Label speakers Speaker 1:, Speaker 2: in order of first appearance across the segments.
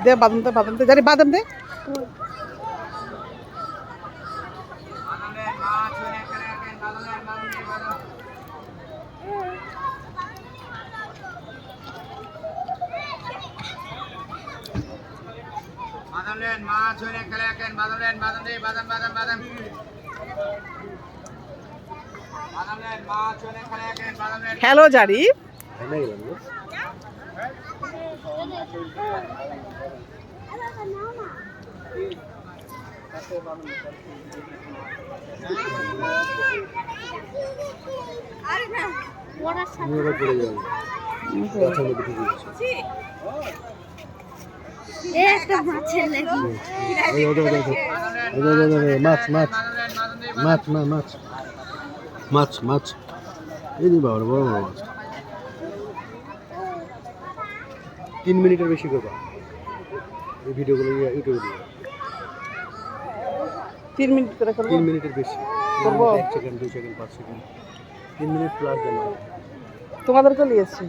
Speaker 1: দে বাদাম দে জানি বাদাম দে। হ্যালো জারি
Speaker 2: মাছ এই নি বাবা বড় বড় মাছ 3 মিনিটের বেশি করবা এই ভিডিওগুলো ইউটিউবে দিও
Speaker 1: 3 মিনিট করে করব
Speaker 2: 3 মিনিটের বেশি
Speaker 1: করব
Speaker 2: 1 second 2 second 5 second 3 minute plus দেন
Speaker 1: তোমাদেরকে নিয়েছি।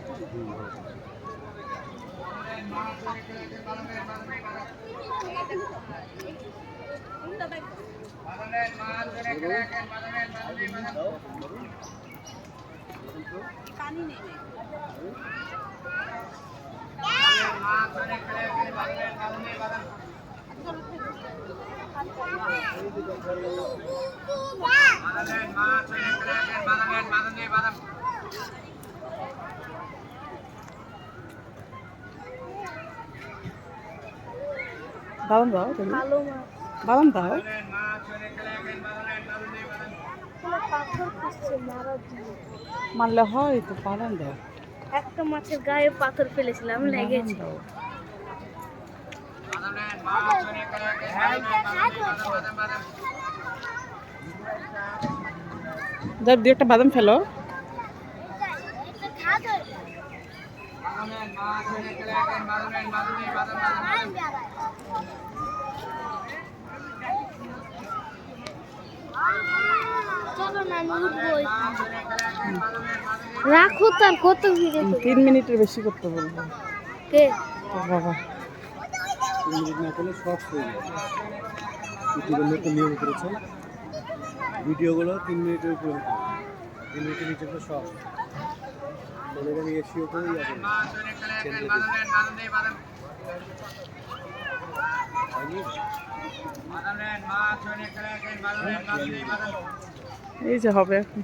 Speaker 1: বাদাম দাও বাদাম দাও। মারলে হয় তো বাদাম দাও।
Speaker 3: একটা মাছের গায়ে পাথর ফেলেছিলাম লেগেছে।
Speaker 1: যার দু একটা বাদাম ফেলো।
Speaker 3: রাখো তার কত ভিড়ে
Speaker 1: 3 মিনিটের বেশি করতে বলবো।
Speaker 3: কে
Speaker 1: তো বাবা
Speaker 2: 3 মিনিট না করলে সব হয়ে যাবে ইউটিউবে একটা নিয়ম করেছে ভিডিওগুলো 3 মিনিটের উপরে হতে হবে 3 মিনিটের নিচে তো সব তাহলে আমি এসিও করে যাবে
Speaker 1: এই যে হবে এখন।